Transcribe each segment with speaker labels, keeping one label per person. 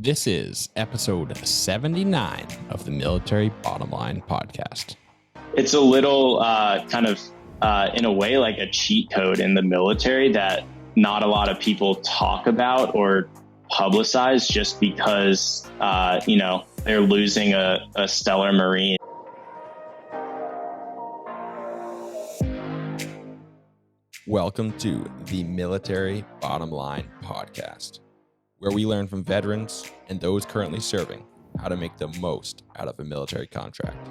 Speaker 1: This is episode 79 of the Military Bottom Line podcast.
Speaker 2: It's a little in a way, like a cheat code in the military that not a lot of people talk about or publicize just because, they're losing a stellar Marine.
Speaker 1: Welcome to the Military Bottom Line podcast, where we learn from veterans and those currently serving how to make the most out of a military contract.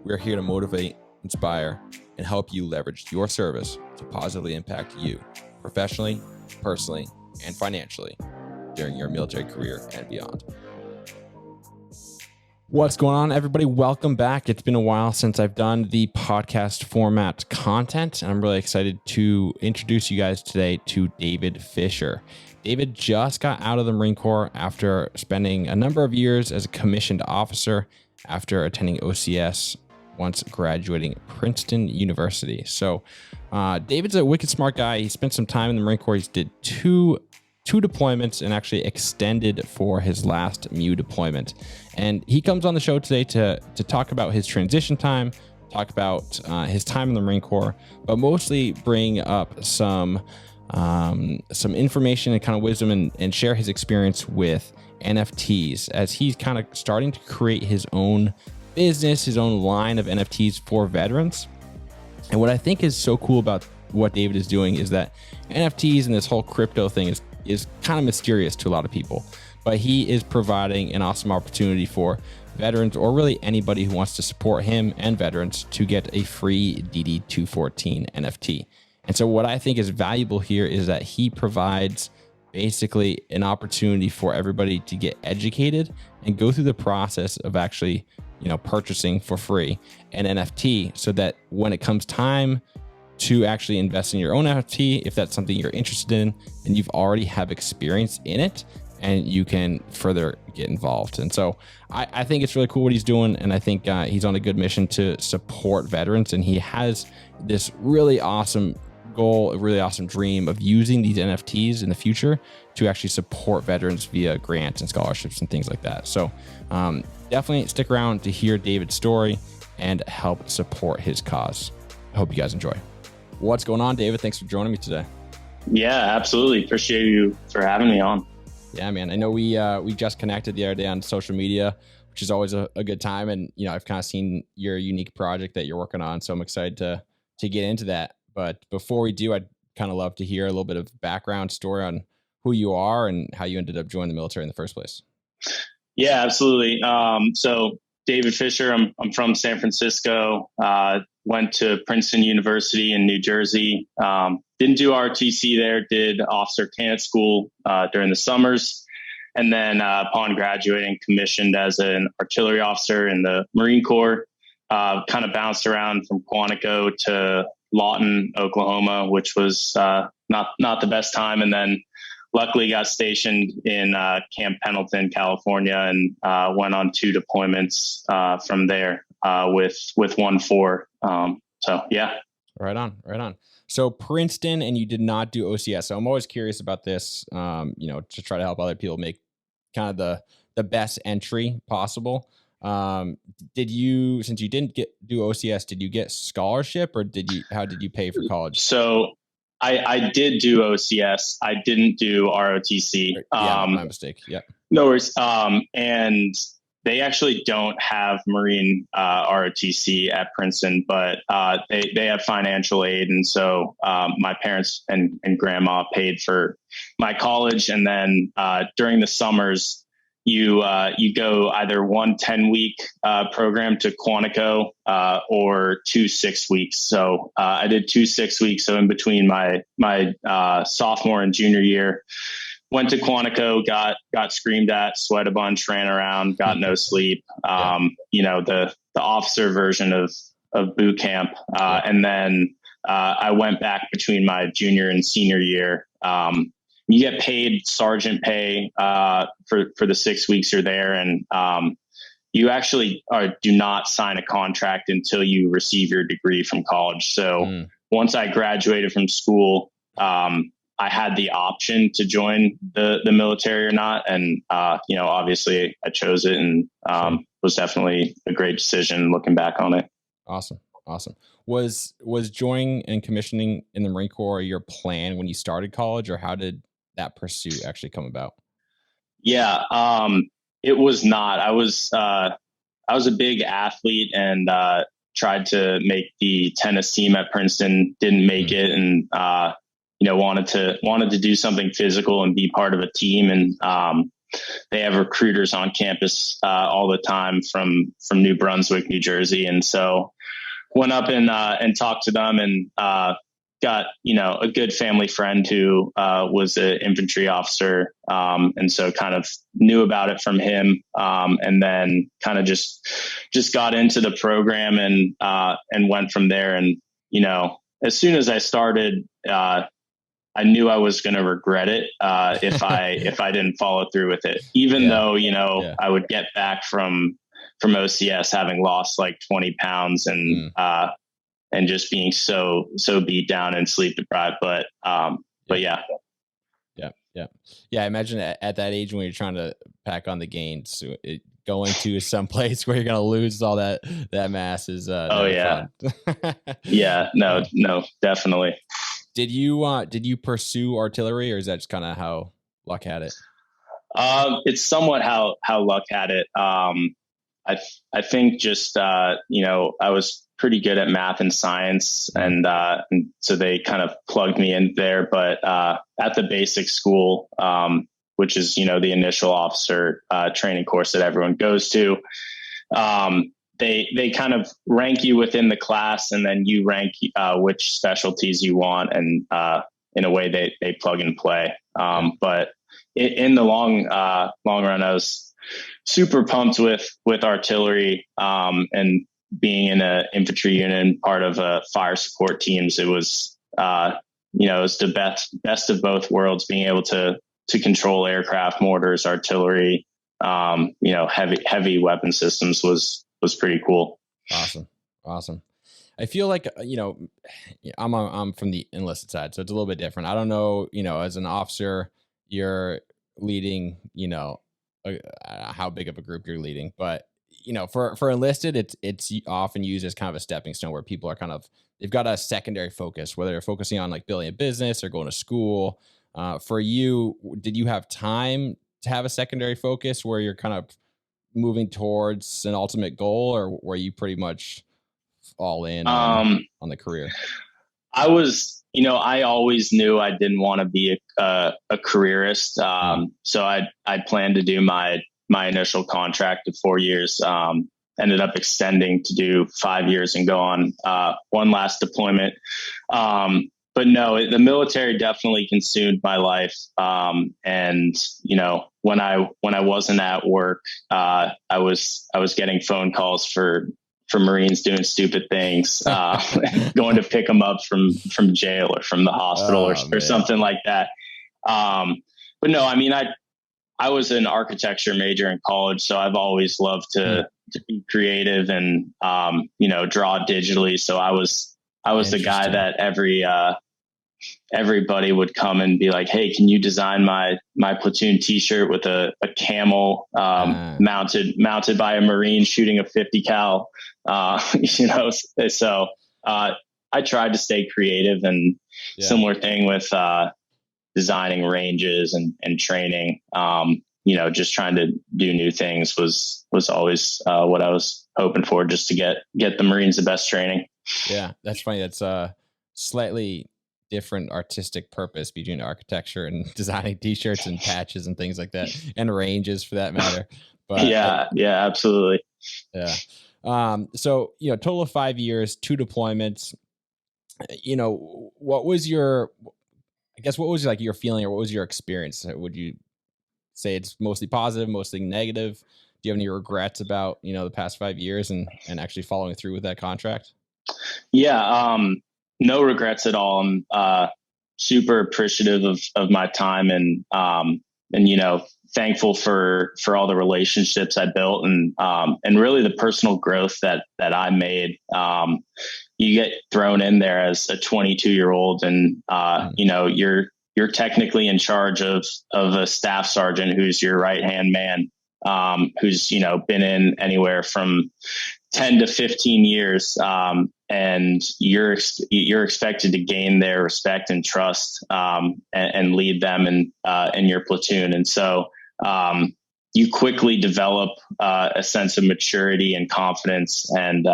Speaker 1: We're here to motivate, inspire, and help you leverage your service to positively impact you professionally, personally, and financially during your military career and beyond. What's going on, everybody? Welcome back. It's been a while since I've done the podcast format content, and I'm really excited to introduce you guys today to David Fisher. David just got out of the Marine Corps after spending a number of years as a commissioned officer after attending OCS once graduating Princeton University. So David's a wicked smart guy. He spent some time in the Marine Corps. He did two deployments and actually extended for his last MU deployment. And he comes on the show today to talk about his transition time, talk about his time in the Marine Corps, but mostly bring up some information and kind of wisdom and share his experience with NFTs as he's kind of starting to create his own business, his own line of NFTs for veterans. And what I think is so cool about what David is doing is that NFTs and this whole crypto thing is kind of mysterious to a lot of people, but he is providing an awesome opportunity for veterans or really anybody who wants to support him and veterans to get a free DD214 NFT. And so what I think is valuable here is that he provides basically an opportunity for everybody to get educated and go through the process of actually, purchasing for free an NFT so that when it comes time to actually invest in your own NFT, if that's something you're interested in and you've already have experience in it, and you can further get involved. And so I think it's really cool what he's doing. And I think he's on a good mission to support veterans. And he has this really awesome goal, a really awesome dream of using these NFTs in the future to actually support veterans via grants and scholarships and things like that. So definitely stick around to hear David's story and help support his cause. I hope you guys enjoy. What's going on, David? Thanks for joining me today.
Speaker 2: Yeah, absolutely. Appreciate you for having me on.
Speaker 1: Yeah, man. I know we just connected the other day on social media, which is always a good time. And, I've kind of seen your unique project that you're working on. So I'm excited to get into that. But before we do, I'd kind of love to hear a little bit of background story on who you are and how you ended up joining the military in the first place.
Speaker 2: Yeah, absolutely. So David Fisher, I'm from San Francisco, went to Princeton University in New Jersey. Didn't do ROTC there, did officer candidate school during the summers. And then upon graduating, commissioned as an artillery officer in the Marine Corps, kind of bounced around from Quantico to Lawton, Oklahoma, which was not the best time. And then luckily got stationed in Camp Pendleton, California, and went on 2 deployments from there with 1-4. So, yeah. Right
Speaker 1: on. So Princeton, and you did not do OCS. So I'm always curious about this, to try to help other people make kind of the best entry possible. Did you, since you didn't do OCS, did you get scholarship or how did you pay for college?
Speaker 2: So I did do OCS. I didn't do ROTC.
Speaker 1: Yeah, my mistake. Yeah.
Speaker 2: No worries. And they actually don't have Marine ROTC at Princeton, but they have financial aid. And so my parents and grandma paid for my college. And then during the summers, you go either 1 10-week program to Quantico or 2 6 weeks. So I did 2 6 weeks. So in between my sophomore and junior year, went to Quantico, got screamed at, sweat a bunch, ran around, got no sleep. The officer version of boot camp. And then I went back between my junior and senior year. You get paid sergeant pay for the 6 weeks you're there, and you actually do not sign a contract until you receive your degree from college. So once I graduated from school, I had the option to join the military or not. And, obviously I chose it, and was definitely a great decision looking back on it.
Speaker 1: Awesome. Was joining and commissioning in the Marine Corps your plan when you started college, or how did that pursuit actually come about?
Speaker 2: Yeah, it was not. I was a big athlete and tried to make the tennis team at Princeton. Didn't make it, and wanted to do something physical and be part of a team. And they have recruiters on campus all the time from New Brunswick, New Jersey, and so went up and talked to them, and got a good family friend who was an infantry officer, and so kind of knew about it from him, and then kind of just got into the program and went from there. And as soon as I started, I knew I was going to regret it if I didn't follow through with it, even though I would get back from OCS having lost like 20 pounds and just being so beat down and sleep deprived. But yeah. I imagine at that age when you're trying to pack on the gains, going to some place where you're going to lose all that mass is fun. No, definitely. Did you pursue artillery, or is that just kind of how luck had it? It's somewhat how luck had it. I think just I was pretty good at math and science, and so they kind of plugged me in there. But at the basic school, which is the initial officer training course that everyone goes to, they kind of rank you within the class, and then you rank which specialties you want, and in a way they plug and play. But in the long run, I was super pumped with artillery, and being in an infantry unit, part of fire support teams. It was it was the best of both worlds, being able to control aircraft, mortars, artillery, heavy weapon systems was pretty cool. Awesome. I feel like, I'm from the enlisted side, so it's a little bit different. I don't know, as an officer, you're leading, how big of a group you're leading, but for enlisted, it's often used as kind of a stepping stone where people are they've got a secondary focus, whether they're focusing on like building a business or going to school. For you, did you have time to have a secondary focus where you're kind of moving towards an ultimate goal, or were you pretty much all in on the career? I was, I always knew I didn't want to be a careerist. So I planned to do my initial contract of 4 years, ended up extending to do 5 years and go on one last deployment. But no, the military definitely consumed my life. And when I wasn't at work, I was getting phone calls for Marines doing stupid things, going to pick them up from jail or from the hospital or something like that. But no, I mean, I was an architecture major in college, so I've always loved to be creative and draw digitally. So I was the guy that everybody would come and be like, "Hey, can you design my platoon T-shirt with a camel mounted by a Marine shooting a 50 cal?" So I tried to stay creative, and similar thing with designing ranges and training. Just trying to do new things was always what I was hoping for, just to get the Marines the best training. Yeah, that's funny. That's slightly different artistic purpose between architecture and designing T-shirts and patches and things like that, and ranges for that matter. But yeah, absolutely. Yeah. So, total of 5 years, 2 deployments, what was your feeling, or what was your experience? Would you say it's mostly positive, mostly negative? Do you have any regrets about, the past 5 years and actually following through with that contract? Yeah. No regrets at all. I'm super appreciative of my time, and thankful for all the relationships I built, and really the personal growth that I made. You get thrown in there as a 22-year-old, and you're you're technically in charge of a staff sergeant who's your right hand man, who's, you know, been in anywhere from 10 to 15 years. And you're expected to gain their respect and trust, and lead them in your platoon. And so, you quickly develop, a sense of maturity and confidence and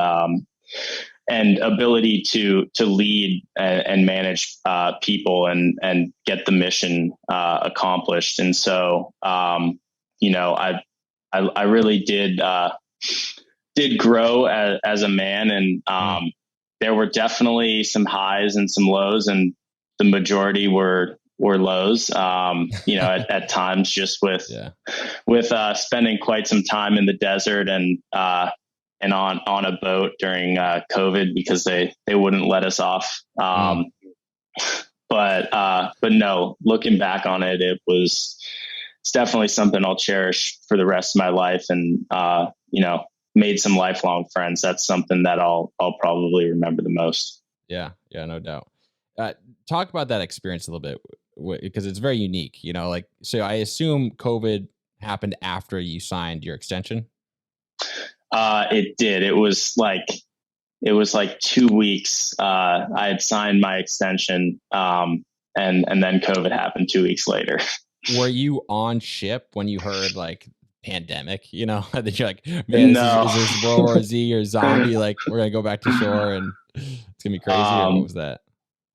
Speaker 2: ability to lead and manage, people and get the mission, accomplished. And so, you know, I really did grow as a man, and there were definitely some highs and some lows, and the majority were lows. You know, at times, just with spending quite some time in the desert and on a boat during COVID, because they wouldn't let us off. But no, looking back on it, it's definitely something I'll cherish for the rest of my life, and you know, made some lifelong friends. That's something that I'll probably remember the most.
Speaker 1: Yeah, no doubt. Talk about that experience a little bit, because it's very unique, you know, like, so I assume COVID happened after you signed your extension.
Speaker 2: It did. It was like 2 weeks. I had signed my extension, and then COVID happened 2 weeks later.
Speaker 1: Were you on ship when you heard like pandemic, you know, that you're like, man, is this World War Z or zombie? Like, we're going to go back to shore and it's gonna be crazy. Or what was that?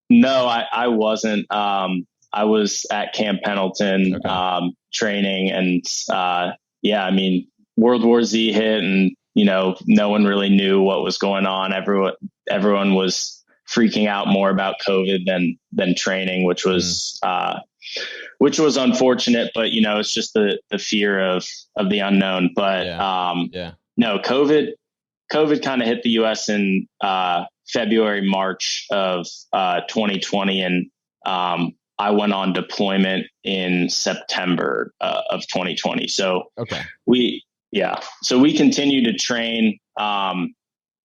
Speaker 2: No, I wasn't. I was at Camp Pendleton, training, and yeah, I mean, World War Z hit, and you know, no one really knew what was going on. Everyone was freaking out more about COVID than training, which was unfortunate. But you know, it's just the fear of the unknown. But no, COVID kind of hit the U.S. in February, March of 2020, and I went on deployment in September of 2020. So we continued to train. A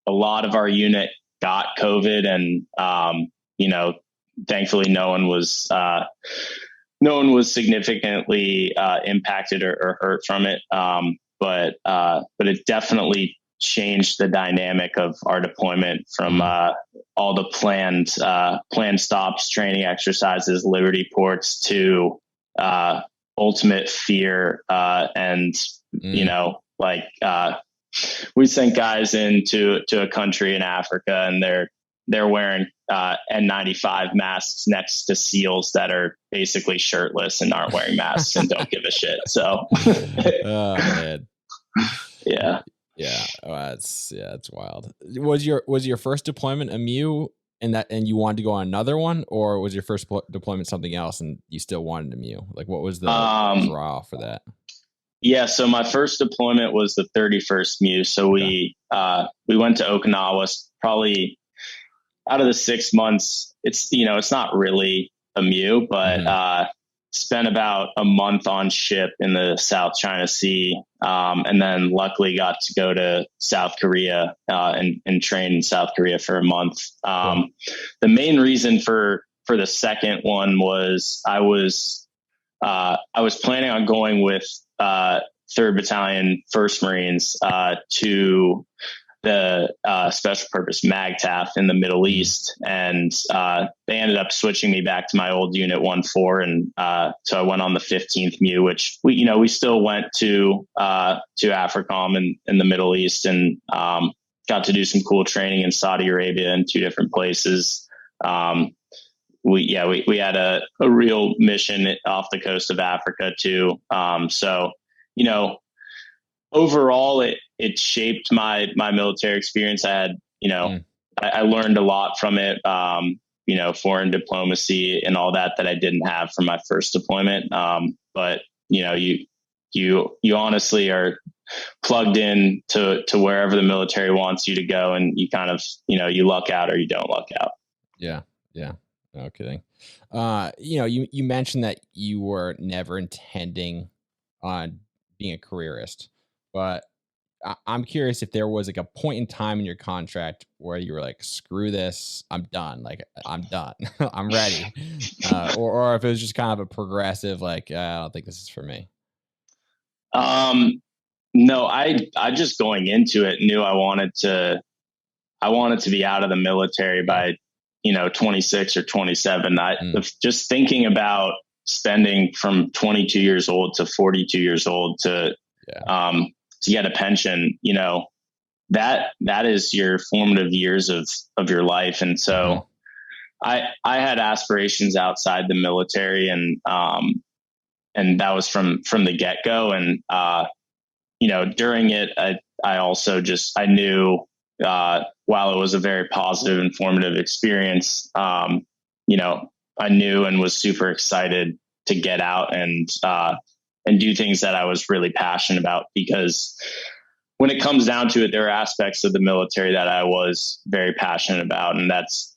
Speaker 2: lot of our unit got COVID, and you know, thankfully no one was significantly impacted or hurt from it. But it definitely changed the dynamic of our deployment from all the planned stops, training exercises, liberty ports, to ultimate fear, and you know, like we sent guys into a country in Africa, and they're wearing N95 masks next to SEALs that are basically shirtless and aren't wearing masks and don't give a shit. So
Speaker 1: oh man.
Speaker 2: Yeah.
Speaker 1: It's wild. Was your first deployment a MEU, and you wanted to go on another one, or was your first deployment something else and you still wanted a MEU? Like, what was the draw for that?
Speaker 2: Yeah. So my first deployment was the 31st MEU. So we went to Okinawa. Probably out of the 6 months, it's not really a MEU, but spent about a month on ship in the South China Sea, and then luckily got to go to South Korea and train in South Korea for a month. The main reason for the second one was I was planning on going with 3rd Battalion, 1st Marines to the special purpose MAGTF in the Middle East, and they ended up switching me back to my old unit 1-4, and so I went on the 15th MEU, which we still went to AFRICOM in the Middle East, and got to do some cool training in Saudi Arabia in 2 different places. We had a real mission off the coast of Africa too. So overall, it shaped my military experience. I had, I learned a lot from it, foreign diplomacy and all that I didn't have from my first deployment. But, you honestly are plugged in to wherever the military wants you to go, and you kind of, you luck out or you don't luck out.
Speaker 1: Yeah. No kidding. You mentioned that you were never intending on being a careerist, but I'm curious if there was like a point in time in your contract where you were like, screw this, I'm done. Like, I'm done. I'm ready. Or if it was just kind of a progressive, like, I don't think this is for me.
Speaker 2: No, I just going into it knew I wanted to be out of the military by, 26 or 27. Just thinking about spending from 22 years old to 42 years old to get a pension, that is your formative years of your life. And so I had aspirations outside the military, and that was from the get go. And, during it, I also I knew, while it was a very positive and formative experience, I knew and was super excited to get out and do things that I was really passionate about, because when it comes down to it, there are aspects of the military that I was very passionate about. And that's,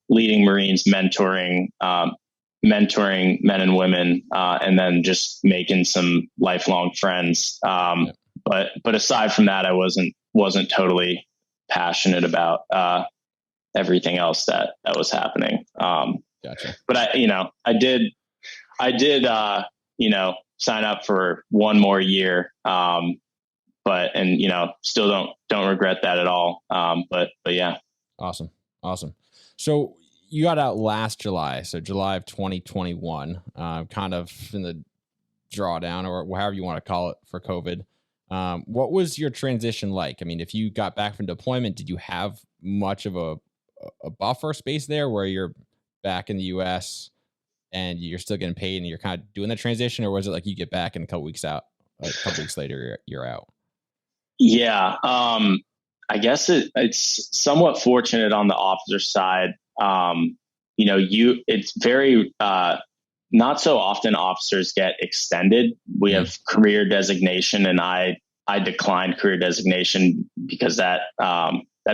Speaker 2: leading Marines, mentoring men and women, and then just making some lifelong friends. But aside from that, I wasn't totally passionate about everything else that was happening.
Speaker 1: Gotcha.
Speaker 2: But I did sign up for one more year. But still don't regret that at all. But yeah.
Speaker 1: Awesome. So you got out last July, so July of 2021, kind of in the drawdown, or however you want to call it, for COVID. What was your transition like? I mean, if you got back from deployment, did you have much of a buffer space there where you're back in the US and you're still getting paid and you're kind of doing the transition, or was it like you get back and a couple weeks later, you're out?
Speaker 2: Yeah. I guess it's somewhat fortunate on the officer side. It's very, not so often officers get extended. We have career designation, and I declined career designation because that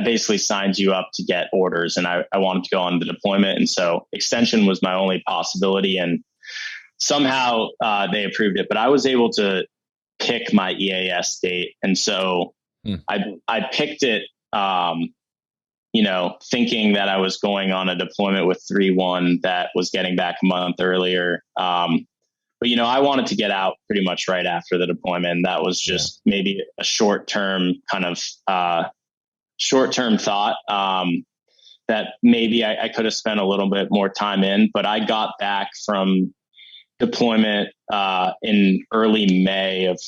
Speaker 2: basically signs you up to get orders. And I wanted to go on the deployment. And so extension was my only possibility. And somehow they approved it, but I was able to pick my EAS date. And so I picked it, thinking that I was going on a deployment with 3-1 that was getting back a month earlier. But I wanted to get out pretty much right after the deployment. That was just maybe a short-term thought, that maybe I could have spent a little bit more time in, but I got back from deployment in early May of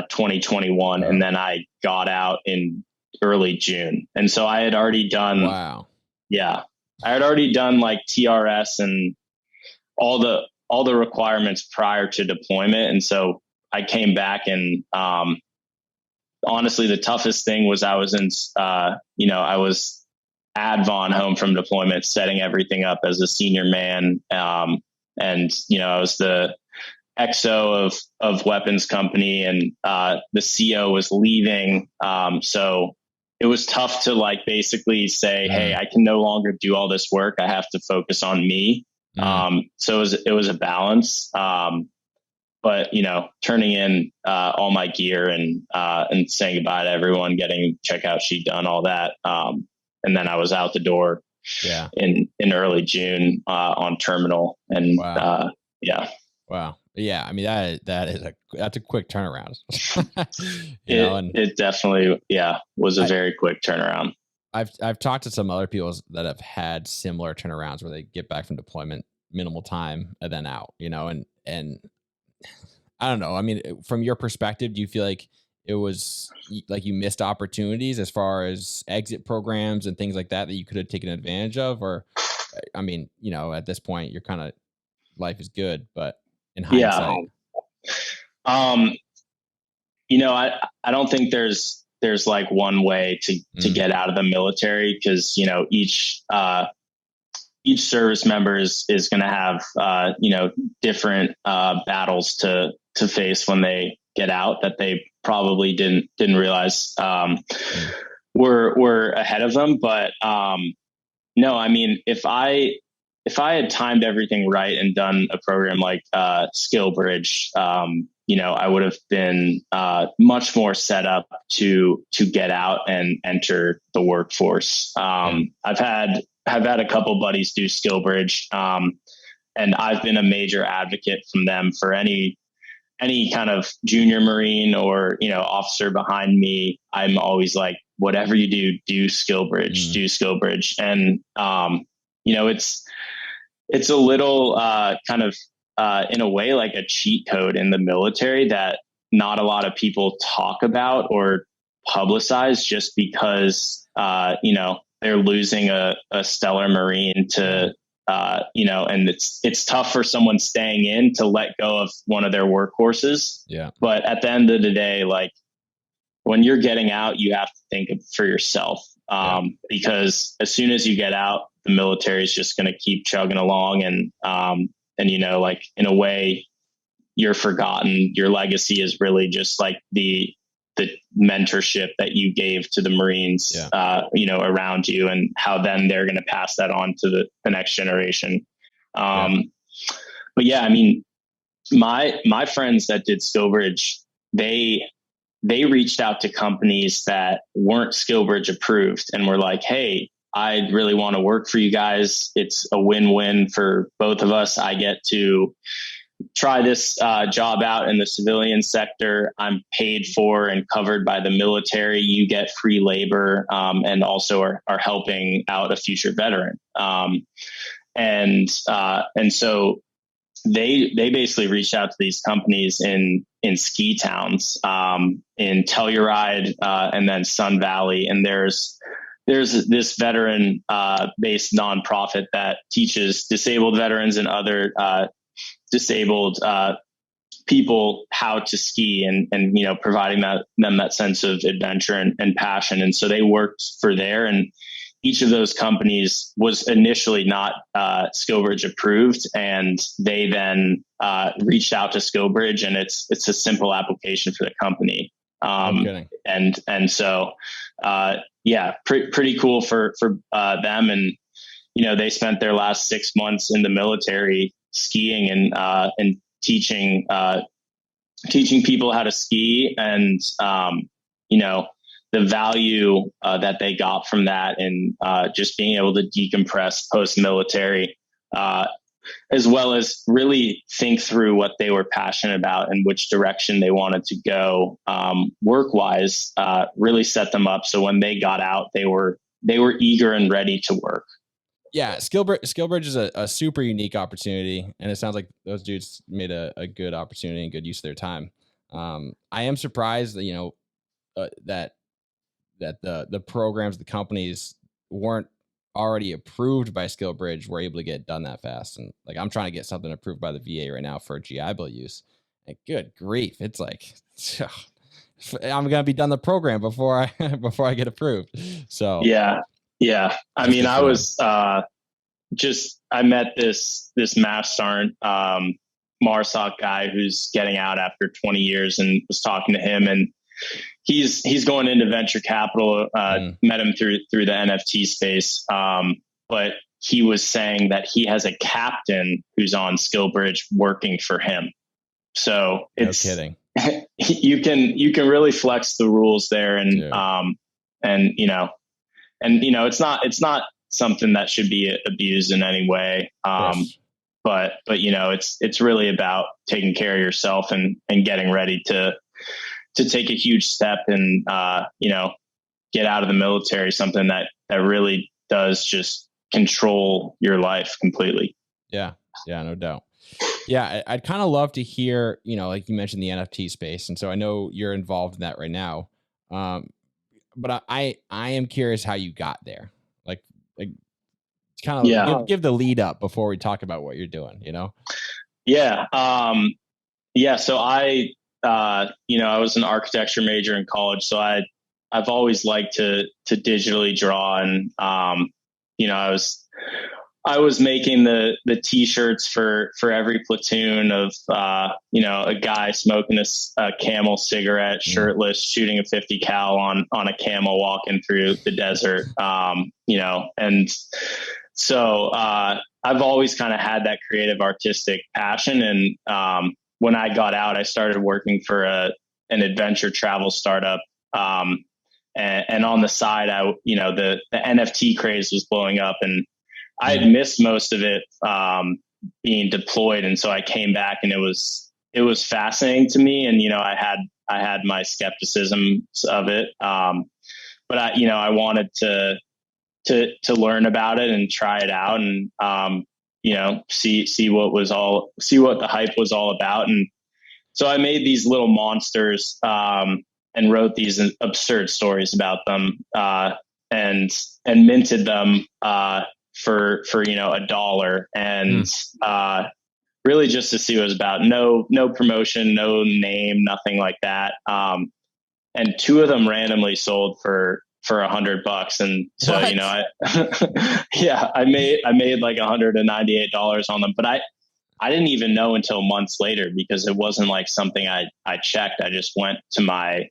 Speaker 2: 2021. And then I got out in early June. And so I had already done, I had already done like TRS and all the requirements prior to deployment. And so I came back, and honestly, the toughest thing was I was I was ad von home from deployment, setting everything up as a senior man. And, I was the XO of weapons company, and the CO was leaving. So it was tough to basically say, hey, I can no longer do all this work. I have to focus on me. So it was a balance. But turning in all my gear and saying goodbye to everyone, getting checkout sheet done, all that. And then I was out the door in early June on terminal. And
Speaker 1: wow. Yeah. I mean, that's a quick turnaround.
Speaker 2: It definitely, was a very quick turnaround.
Speaker 1: I've talked to some other people that have had similar turnarounds where they get back from deployment, minimal time, and then out, and I don't know. I mean, from your perspective, do you feel like it was like you missed opportunities as far as exit programs and things like that you could have taken advantage of? Or, I mean, at this point, you're kind of, life is good, but in hindsight.
Speaker 2: I don't think there's like one way to get out of the military, because, each service member is going to have, different battles to face when they get out that they probably didn't realize were ahead of them. But no, I mean, if I had timed everything right and done a program like Skill Bridge, I would have been much more set up to get out and enter the workforce. I've had a couple buddies do SkillBridge, and I've been a major advocate from them for any kind of junior Marine or officer behind me. I'm always like, whatever you do SkillBridge, do SkillBridge, and it's a little kind of in a way like a cheat code in the military that not a lot of people talk about or publicize, just because they're losing a stellar Marine to and it's tough for someone staying in to let go of one of their workhorses.
Speaker 1: Yeah.
Speaker 2: But at the end of the day, like when you're getting out, you have to think for yourself. Because as soon as you get out, the military is just going to keep chugging along, and like in a way you're forgotten. Your legacy is really just like the mentorship that you gave to the Marines, around you, and how then they're going to pass that on to the next generation. But yeah, I mean, my friends that did SkillBridge, they reached out to companies that weren't SkillBridge approved and were like, hey, I really want to work for you guys. It's a win-win for both of us. I get to try this job out in the civilian sector. I'm paid for and covered by the military. You get free labor, and also are helping out a future veteran. And so they basically reached out to these companies in ski towns, in Telluride, and then Sun Valley. And there's this veteran based nonprofit that teaches disabled veterans and other disabled people how to ski, and providing them that sense of adventure and passion. And so they worked for there, and each of those companies was initially not SkillBridge approved, and they then reached out to SkillBridge, and it's a simple application for the company. And so pretty cool for them. And they spent their last 6 months in the military skiing and teaching people how to ski, and the value that they got from that, and just being able to decompress post-military, as well as really think through what they were passionate about and which direction they wanted to go work-wise, really set them up. So when they got out, they were eager and ready to work.
Speaker 1: Yeah, SkillBridge is a super unique opportunity, and it sounds like those dudes made a good opportunity and good use of their time. I am surprised that that the programs, the companies weren't already approved by SkillBridge were able to get done that fast. And like, I'm trying to get something approved by the VA right now for GI Bill use. And good grief, it's like I'm gonna be done the program before I get approved. So
Speaker 2: yeah. I mean, I was I met this Mass Sergeant MARSOC guy who's getting out after 20 years, and was talking to him, and he's going into venture capital. Met him through the NFT space, but he was saying that he has a captain who's on SkillBridge working for him. So it's
Speaker 1: no kidding.
Speaker 2: you can really flex the rules there, and it's not something that should be abused in any way.
Speaker 1: Yes.
Speaker 2: But it's really about taking care of yourself and getting ready to take a huge step and, get out of the military, something that really does just control your life completely.
Speaker 1: Yeah, no doubt. Yeah, I'd kind of love to hear, like you mentioned, the NFT space. And so I know you're involved in that right now. But I am curious how you got there. Like kind of give the lead up before we talk about what you're doing,
Speaker 2: Yeah. So I was an architecture major in college, so I've always liked to digitally draw, and I was making the t-shirts for every platoon of a guy smoking a Camel cigarette, shirtless, shooting a 50 cal on a camel, walking through the desert, and so I've always kind of had that creative artistic passion, and when I got out, I started working for an adventure travel startup. And on the side, the NFT craze was blowing up, and I had missed most of it being deployed. And so I came back, and it was fascinating to me. And, I had my skepticism of it. But I wanted to learn about it and try it out, and, see what the hype was all about. And so I made these little monsters, and wrote these absurd stories about them, and minted them, for $1, and, really just to see what it was about. No promotion, no name, nothing like that. And 2 of them randomly sold for $100. And so,
Speaker 1: What?
Speaker 2: I made like $198 on them, but I didn't even know until months later, because it wasn't like something I checked. I just went to my,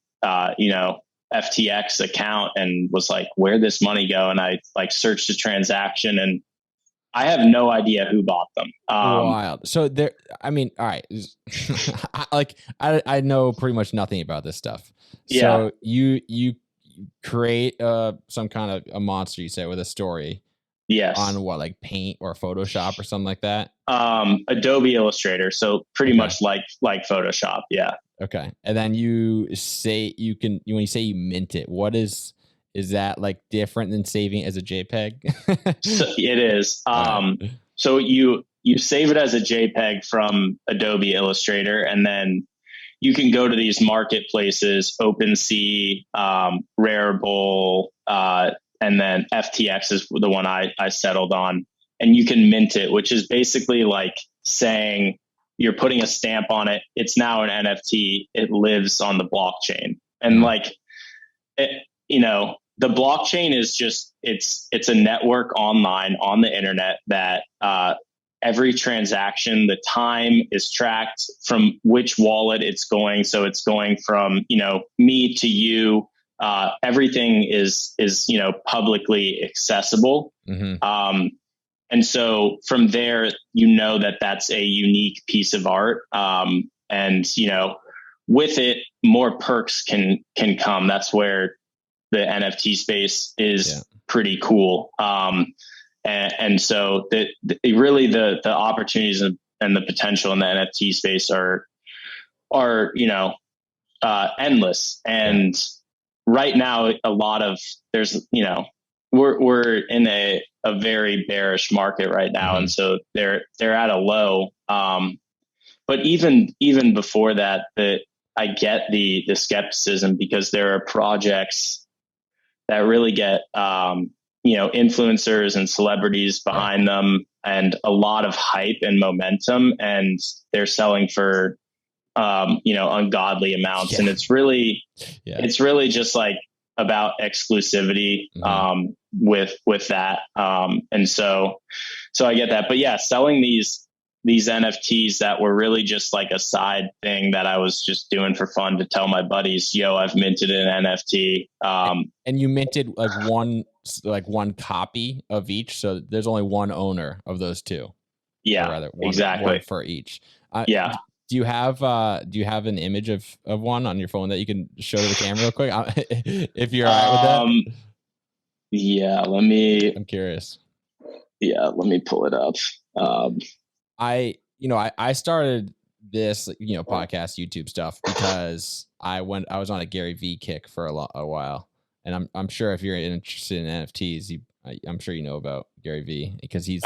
Speaker 2: FTX account and was like, where'd this money go? And I searched the transaction, and I have no idea who bought them.
Speaker 1: Wild. So all right. I know pretty much nothing about this stuff. So you create some kind of a monster, you say, with a story.
Speaker 2: Yes.
Speaker 1: On what, like Paint or Photoshop or something like that?
Speaker 2: Adobe Illustrator. So pretty much like Photoshop. Yeah.
Speaker 1: Okay. And then you say when you say you mint it, what is that like different than saving it as a JPEG?
Speaker 2: So it is. So you save it as a JPEG from Adobe Illustrator, and then you can go to these marketplaces, OpenSea, Rarible, and then FTX is the one I settled on, and you can mint it, which is basically like saying you're putting a stamp on it. It's now an NFT. It lives on the blockchain. And the blockchain is just, it's a network online on the internet that, every transaction, the time is tracked from which wallet it's going. So it's going from, me to you. Everything is publicly accessible. Mm-hmm. And so from there, that that's a unique piece of art. And, with it, more perks can come. That's where the NFT space is pretty cool. And so really the opportunities and the potential in the NFT space are endless. And right now, we're in a very bearish market right now. Mm-hmm. And so they're at a low. But even before that, I get the skepticism, because there are projects that really get, influencers and celebrities behind them, and a lot of hype and momentum, and they're selling for, ungodly amounts. Yeah. And it's really just like about exclusivity, with that. And so I get that, but selling these NFTs that were really just like a side thing that I was just doing for fun to tell my buddies, I've minted an NFT.
Speaker 1: And you minted like one copy of each. So there's only one owner of those 2.
Speaker 2: Yeah,
Speaker 1: rather,
Speaker 2: exactly.
Speaker 1: One for each. Do you have an image of one on your phone that you can show to the camera real quick? If you're all right with that?
Speaker 2: Yeah, I'm
Speaker 1: curious.
Speaker 2: Yeah, let me pull it up.
Speaker 1: I started this, podcast, YouTube stuff, because I was on a Gary V kick for a while. And I'm sure if you're interested in NFTs, I'm sure you know about Gary V, because he's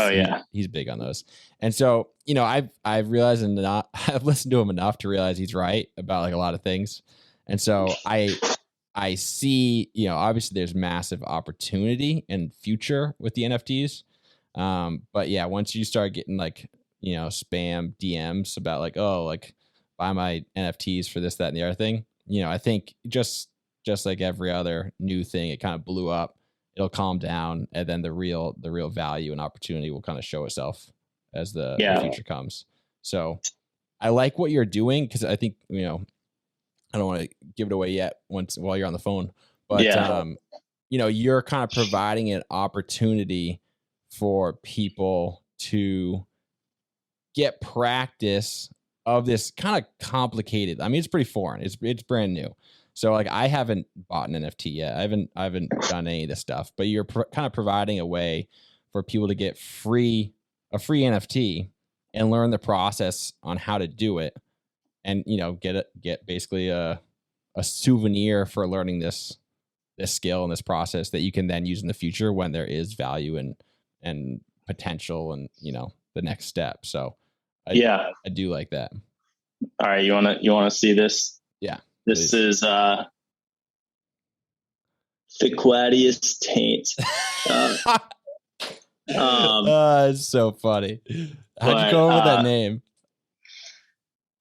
Speaker 1: big on those. And so, I've realized I've listened to him enough to realize he's right about like a lot of things. And so I see, obviously there's massive opportunity and future with the NFTs. But once you start getting like, spam DMs about like, oh, like buy my NFTs for this, that, and the other thing, I think just like every other new thing, it kind of blew up. It'll calm down, and then the real value and opportunity will kind of show itself as the future comes. So I like what you're doing, because I think, I don't want to give it away yet while you're on the phone, but you're kind of providing an opportunity for people to get practice of this kind of complicated. I mean, it's pretty foreign. It's brand new. So like I haven't bought an NFT yet. I haven't done any of this stuff, but you're kind of providing a way for people to get a free NFT and learn the process on how to do it, and get basically a souvenir for learning this skill and this process that you can then use in the future when there is value and potential and the next step. So I do like that.
Speaker 2: All right, you wanna see this?
Speaker 1: Yeah.
Speaker 2: This is Thickwadius Taint.
Speaker 1: It's so funny. How'd you go over that name?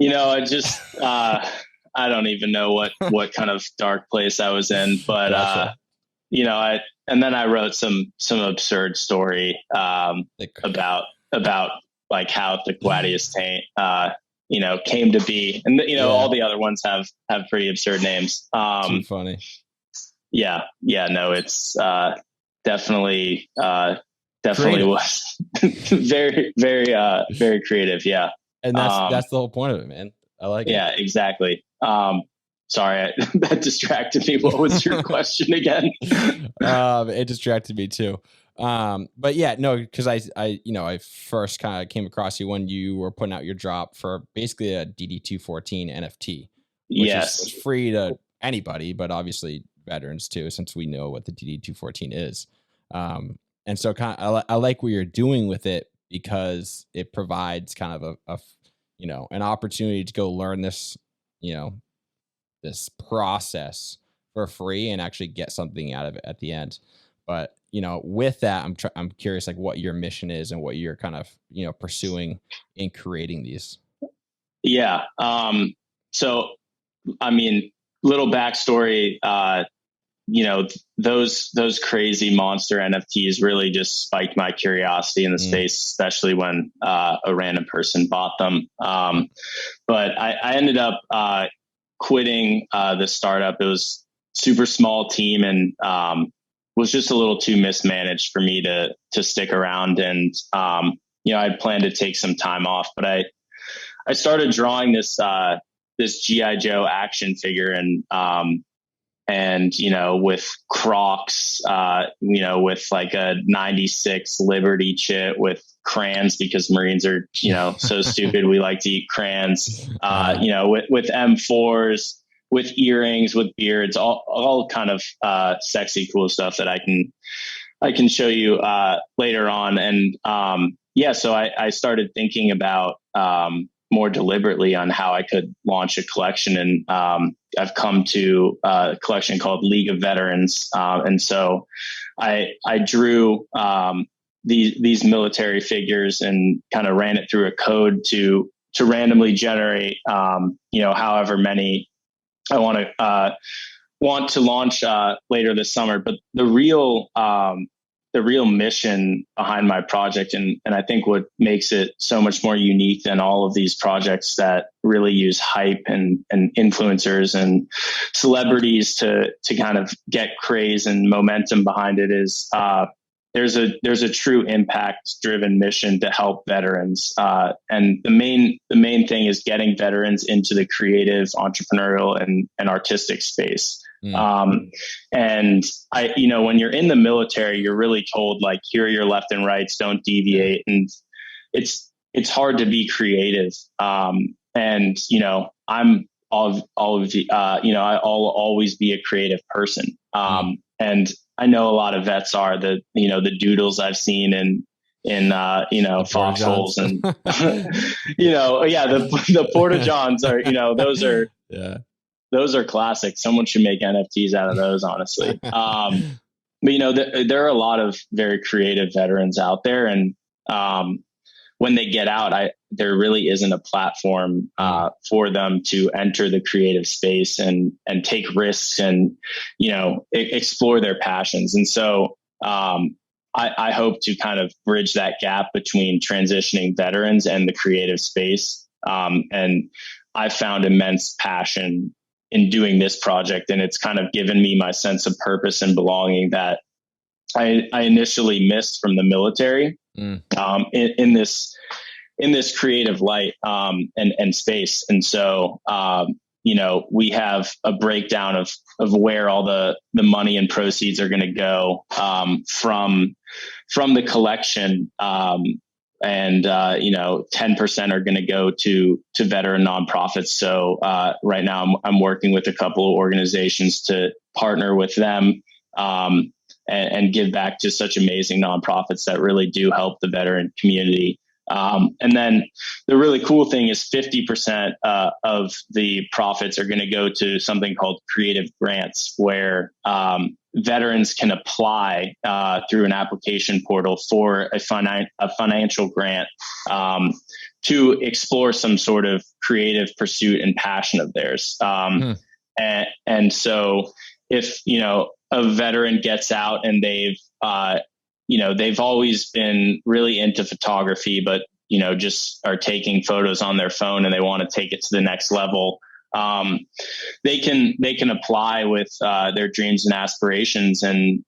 Speaker 2: I just I don't even know what kind of dark place I was in, but gotcha. And then I wrote some absurd story about like how Thickwadius Taint came to be, and all the other ones have pretty absurd names.
Speaker 1: Too funny.
Speaker 2: Yeah, no, it's definitely creative. Was very, very, very creative. Yeah,
Speaker 1: and that's the whole point of it, man. I like it.
Speaker 2: Yeah, exactly. Sorry, that distracted me. What was your question again?
Speaker 1: It distracted me too. But yeah, no, because I first kind of came across you when you were putting out your drop for basically a DD214 NFT, which is free to anybody, but obviously veterans too, since we know what the DD214 is. And so I like what you're doing with it, because it provides kind of an opportunity to go learn this, this process for free and actually get something out of it at the end. But with that, I'm curious, like, what your mission is and what you're kind of pursuing in creating these.
Speaker 2: Yeah. So, I mean, little backstory. Those crazy monster NFTs really just spiked my curiosity in the space, especially when a random person bought them. But I ended up quitting the startup. It was super small team and was just a little too mismanaged for me to stick around. And I planned to take some time off, but I started drawing this G.I. Joe action figure, and with Crocs, with like a 96 Liberty chit with crayons, because Marines are, so stupid. We like to eat crayons, with M4s, with earrings, with beards, all kind of sexy, cool stuff that I can show you later on. And so I started thinking about more deliberately on how I could launch a collection, and I've come to a collection called League of Veterans, and so I drew these military figures and kind of ran it through a code to randomly generate however many I want to launch later this summer. But the real mission behind my project, and I think what makes it so much more unique than all of these projects that really use hype and influencers and celebrities to kind of get craze and momentum behind it, is there's a true impact driven mission to help veterans. And the main thing is getting veterans into the creative, entrepreneurial, and artistic space. And when you're in the military, you're really told, like, here are your left and rights, don't deviate. And it's hard to be creative. And I'm I'll always be a creative person. And I know a lot of vets are the doodles I've seen in foxholes and, the Porta-Johns are, those are, those are classic. Someone should make NFTs out of those, honestly. But there are a lot of very creative veterans out there, and when they get out, there really isn't a platform for them to enter the creative space and take risks and explore their passions. And so I hope to kind of bridge that gap between transitioning veterans and the creative space. And I found immense passion in doing this project, and it's kind of given me my sense of purpose and belonging that I initially missed from the military. In this in this creative light, and space. And so, we have a breakdown of where all the money and proceeds are going to go, from the collection. And 10% are going to go to veteran nonprofits. So right now I'm working with a couple of organizations to partner with them, and give back to such amazing nonprofits that really do help the veteran community. And then the really cool thing is 50% of the profits are going to go to something called creative grants, where veterans can apply through an application portal for a financial grant to explore some sort of creative pursuit and passion of theirs. And so if, a veteran gets out and they've always been really into photography, but, just are taking photos on their phone and they want to take it to the next level. They can apply with their dreams and aspirations, and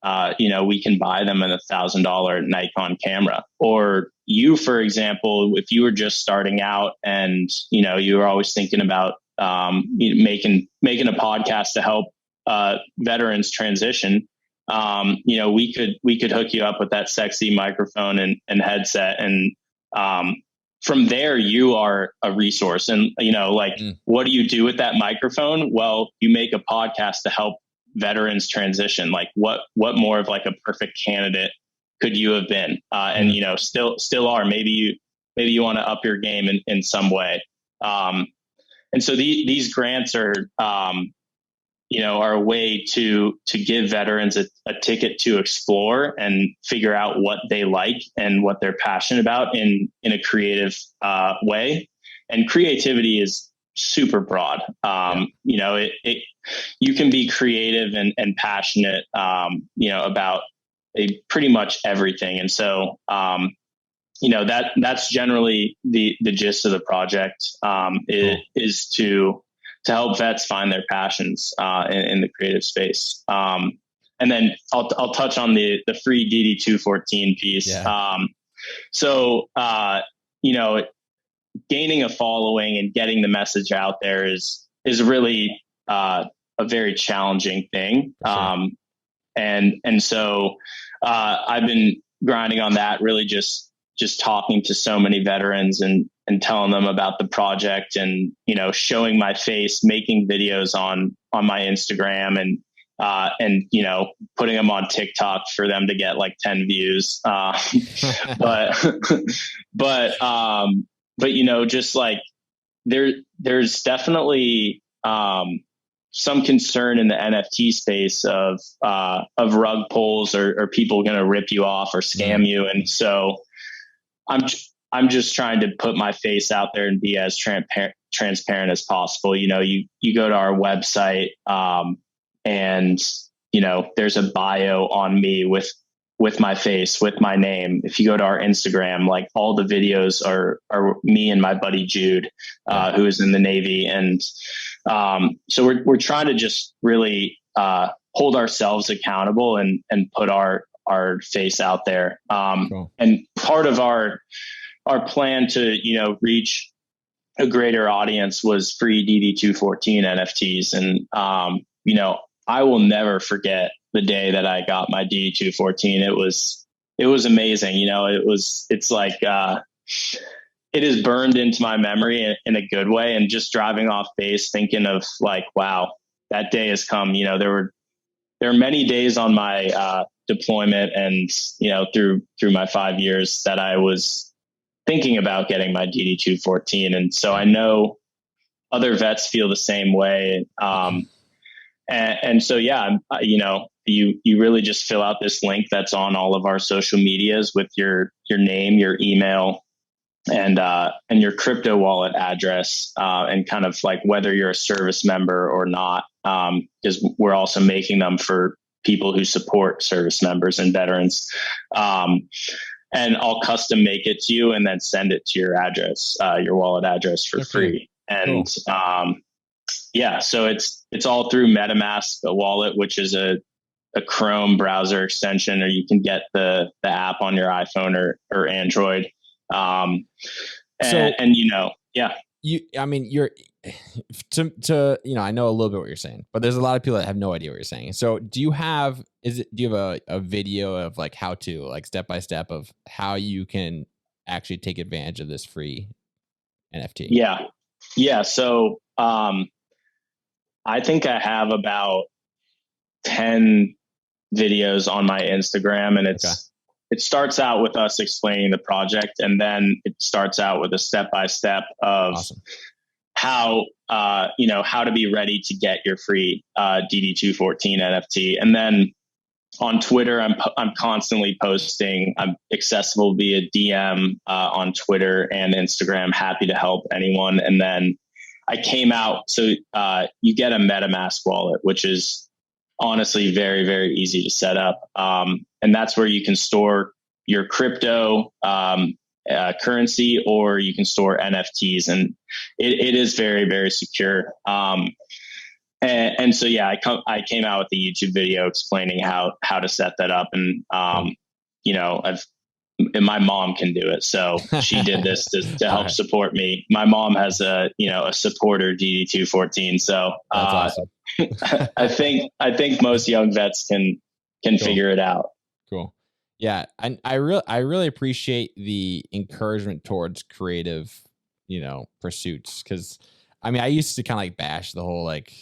Speaker 2: we can buy them a $1,000 Nikon camera. Or you, for example, if you were just starting out and you were always thinking about making a podcast to help veterans transition, we could hook you up with that sexy microphone and headset, and from there you are a resource. And what do you do with that microphone? Well, you make a podcast to help veterans transition. Like what more of like a perfect candidate could you have been? And still are. Maybe you want to up your game in some way. And so these grants are a way to give veterans a ticket to explore and figure out what they like and what they're passionate about in a creative way. And creativity is super broad. You can be creative and passionate, about pretty much everything. And so, that's generally the gist of the project, is to help vets find their passions in the creative space. And then I'll touch on the free DD214 piece.
Speaker 1: Yeah.
Speaker 2: Gaining a following and getting the message out there is really a very challenging thing.
Speaker 1: Sure.
Speaker 2: And so I've been grinding on that, really just talking to so many veterans and telling them about the project, and, showing my face, making videos on my Instagram, and putting them on TikTok for them to get like 10 views. But just like there's definitely some concern in the NFT space of rug pulls or people going to rip you off or scam you. And so I'm just trying to put my face out there and be as transparent as possible. You go to our website, and there's a bio on me with my face, with my name. If you go to our Instagram, like all the videos are me and my buddy Jude, who is in the Navy. And so we're trying to just really hold ourselves accountable and put our face out there.
Speaker 1: Cool.
Speaker 2: And part of our plan to, reach a greater audience was free DD214 NFTs. And, I will never forget the day that I got my DD214. It was amazing. It's like, it is burned into my memory in a good way. And just driving off base, thinking of like, wow, that day has come. There are many days on my, deployment and, through my 5 years that I was thinking about getting my DD214. And so I know other vets feel the same way. And so, yeah, you really just fill out this link that's on all of our social medias with your name, your email, and your crypto wallet address, and kind of like whether you're a service member or not, because we're also making them for people who support service members and veterans. And I'll custom make it to you and then send it to your address, your wallet address for free. And cool. So it's all through MetaMask, a wallet, which is a Chrome browser extension, or you can get the app on your iPhone or Android. And yeah.
Speaker 1: I mean, you're I know a little bit what you're saying, but there's a lot of people that have no idea what you're saying. So do you have a video of like how to, like, step by step of how you can actually take advantage of this free NFT?
Speaker 2: Yeah. Yeah. So, I think I have about 10 videos on my Instagram, and it starts out with us explaining the project, and then it starts out with a step-by-step of how to be ready to get your free DD214 NFT. And then on Twitter, I'm constantly posting. I'm accessible via DM on Twitter and Instagram. Happy to help anyone. And then I came out. So you get a MetaMask wallet, which is honestly very, very easy to set up. And that's where you can store your crypto currency, or you can store NFTs. And it is very, very secure. And so, yeah, I came out with a YouTube video explaining how to set that up. And, my mom can do it. So she did this to help support me. My mom has a supporter DD214. So
Speaker 1: that's awesome.
Speaker 2: I think most young vets can figure it out.
Speaker 1: Cool. Yeah. And I really appreciate the encouragement towards creative, pursuits. Cause I mean, I used to kind of like bash the whole, like,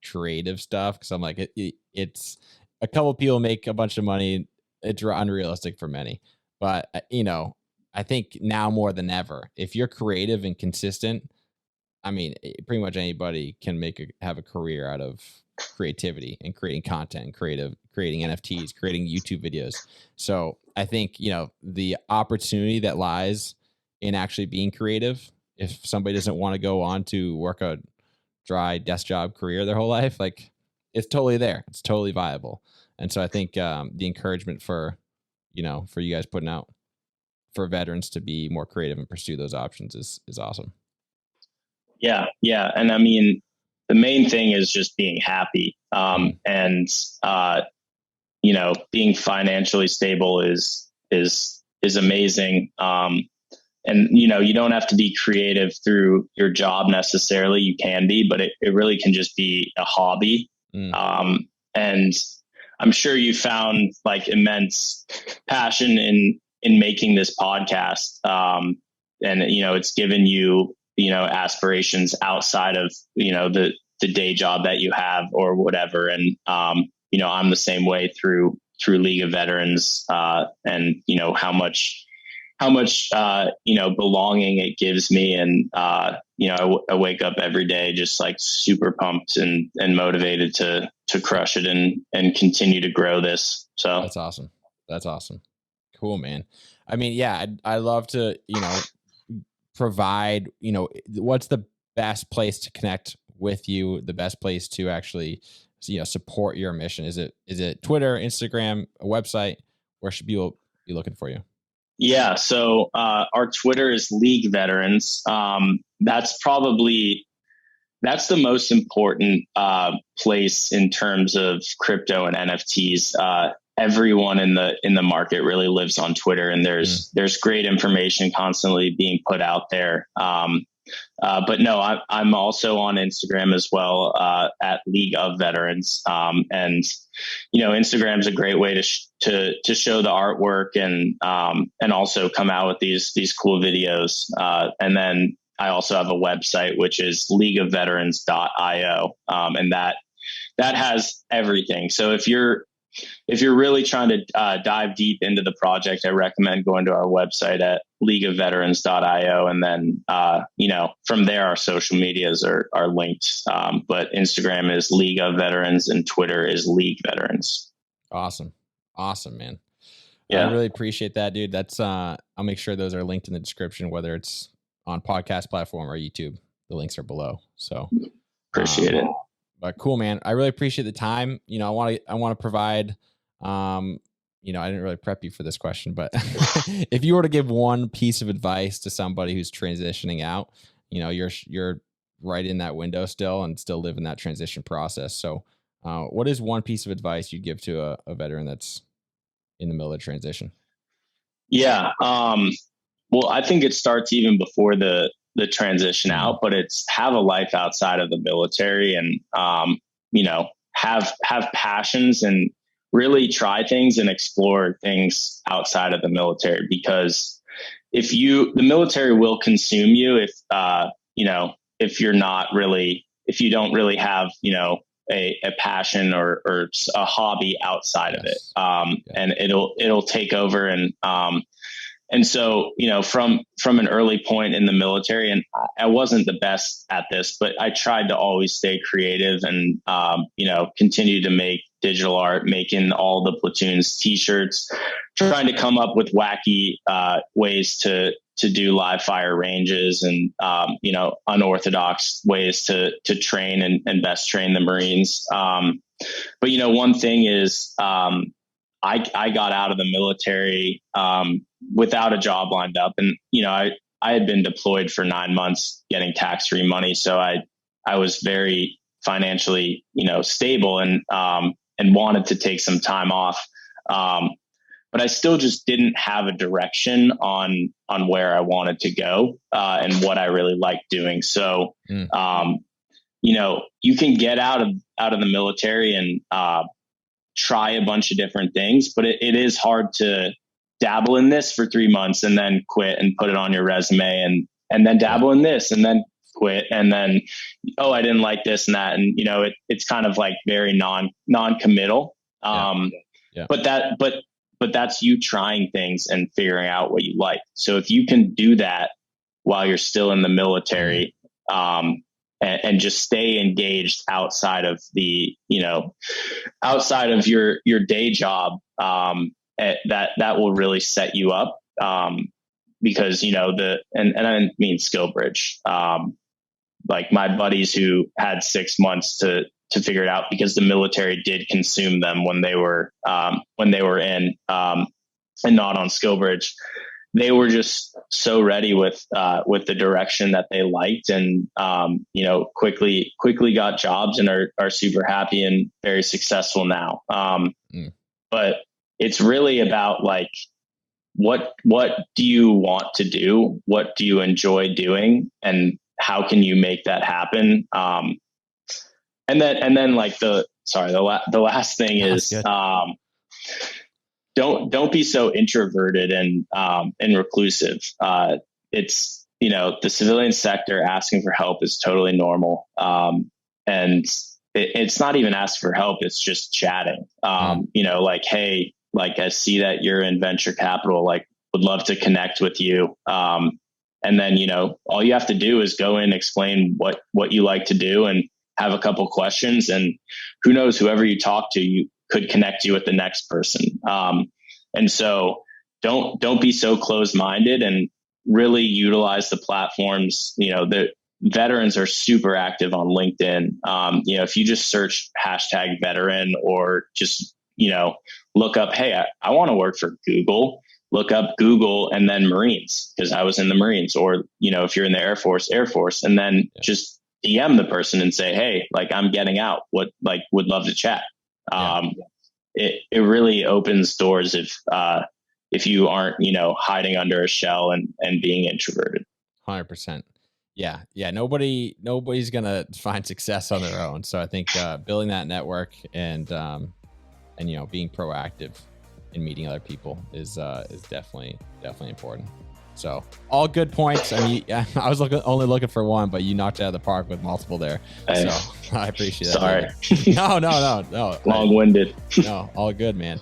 Speaker 1: creative stuff. Cause I'm like, it's a couple people make a bunch of money. It's unrealistic for many, but I think now more than ever, if you're creative and consistent, I mean, pretty much anybody can have a career out of creativity and creating content, creating NFTs, creating YouTube videos. So I think, the opportunity that lies in actually being creative, if somebody doesn't want to go on to work a dry desk job career their whole life, like, it's totally there. It's totally viable. And so I think the encouragement for you guys putting out for veterans to be more creative and pursue those options is awesome.
Speaker 2: Yeah. Yeah. And I mean, the main thing is just being happy. And being financially stable is amazing. And, you don't have to be creative through your job necessarily. You can be, but it really can just be a hobby. And I'm sure you found like immense passion in making this podcast. And, it's given you, aspirations outside of, the day job that you have or whatever. And, I'm the same way through League of Veterans, and, how much belonging it gives me. And, I wake up every day just like super pumped and motivated to crush it and continue to grow this. So
Speaker 1: that's awesome. That's awesome. Cool, man. I mean, yeah, I love to, provide, what's the best place to connect with you, the best place to actually, support your mission? Is it Twitter, Instagram, a website? Where should people be looking for you?
Speaker 2: Yeah. So, our Twitter is League Veterans. That's the most important place in terms of crypto and NFTs. Everyone in the market really lives on Twitter, and there's great information constantly being put out there. But no, I'm also on Instagram as well, at League of Veterans. And Instagram is a great way to show the artwork and also come out with these cool videos. And then I also have a website, which is leagueofveterans.io. And that has everything. So if you're really trying to dive deep into the project, I recommend going to our website at leagueofveterans.io. And then, from there, our social medias are linked. But Instagram is League of Veterans and Twitter is League Veterans.
Speaker 1: Awesome, man.
Speaker 2: Yeah.
Speaker 1: I really appreciate that, dude. That's I'll make sure those are linked in the description, whether it's on podcast platform or YouTube. The links are below. So
Speaker 2: appreciate it.
Speaker 1: But cool, man. I really appreciate the time. I want to provide, I didn't really prep you for this question, but if you were to give one piece of advice to somebody who's transitioning out, you're right in that window still and still live in that transition process. So what is one piece of advice you'd give to a veteran that's in the middle of transition?
Speaker 2: Yeah. Well, I think it starts even before the transition out, but it's have a life outside of the military, and have passions and really try things and explore things outside of the military, because the military will consume you if you're not really, if you don't really have, a passion or a hobby outside of it. And it'll take over. And so, from an early point in the military, and I wasn't the best at this, but I tried to always stay creative and, continue to make digital art, making all the platoons t-shirts, trying to come up with wacky ways to do live fire ranges and, unorthodox ways to train and best train the Marines. But one thing is, I got out of the military without a job lined up, and I had been deployed for 9 months getting tax-free money, so I was very financially stable and wanted to take some time off, but I still just didn't have a direction on where I wanted to go and what I really liked doing. So you can get out of the military and try a bunch of different things, but it is hard to dabble in this for 3 months and then quit and put it on your resume and then dabble in this and then quit. And then, I didn't like this and that. And, it's kind of like very non-committal. But that's you trying things and figuring out what you like. So if you can do that while you're still in the military, and just stay engaged outside of the, outside of your day job, that will really set you up. Because, and I mean, Skillbridge, like my buddies who had 6 months to figure it out, because the military did consume them when they were in, and not on Skillbridge. They were just so ready with the direction that they liked, and quickly got jobs and are super happy and very successful now. But it's really about like, what do you want to do? What do you enjoy doing? And how can you make that happen? And then like the last thing is, don't be so introverted and reclusive. It's, the civilian sector asking for help is totally normal. And it's not even asking for help. It's just chatting. Like, hey, like I see that you're in venture capital, like would love to connect with you. And then, all you have to do is go in, explain what you like to do and have a couple questions, and who knows, whoever you talk to, you could connect you with the next person. And so don't be so closed-minded, and really utilize the platforms. The veterans are super active on LinkedIn. If you just search hashtag veteran, or just, look up, hey, I want to work for Google, look up Google and then Marines, because I was in the Marines, or, if you're in the Air Force, and then just DM the person and say, hey, like I'm getting out, would love to chat. It really opens doors if you aren't, hiding under a shell and being introverted.
Speaker 1: 100%. Yeah. Nobody's going to find success on their own. So I think building that network and being proactive in meeting other people is definitely important. So all good points. I mean, I was only looking for one, but you knocked it out of the park with multiple there. So I appreciate that.
Speaker 2: Sorry.
Speaker 1: No.
Speaker 2: Long-winded.
Speaker 1: No, all good, man.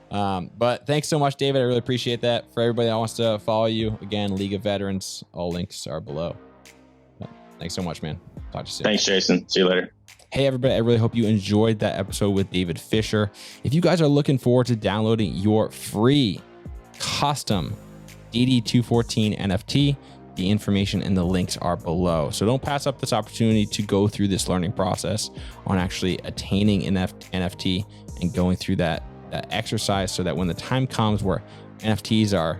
Speaker 1: But thanks so much, David. I really appreciate that. For everybody that wants to follow you, again, League of Veterans, all links are below. Thanks so much, man. Talk to you soon.
Speaker 2: Thanks, Jason. See you later.
Speaker 1: Hey, everybody. I really hope you enjoyed that episode with David Fisher. If you guys are looking forward to downloading your free custom DD214 NFT, the information and the links are below. So don't pass up this opportunity to go through this learning process on actually attaining an NFT and going through that exercise, so that when the time comes where NFTs are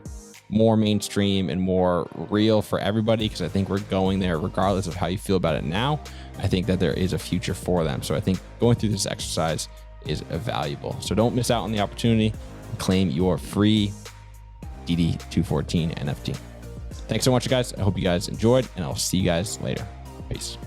Speaker 1: more mainstream and more real for everybody, because I think we're going there regardless of how you feel about it now, I think that there is a future for them. So I think going through this exercise is valuable. So don't miss out on the opportunity and claim your free DD214 NFT. thanks so much, guys. I hope you guys enjoyed, and I'll see you guys later. Peace.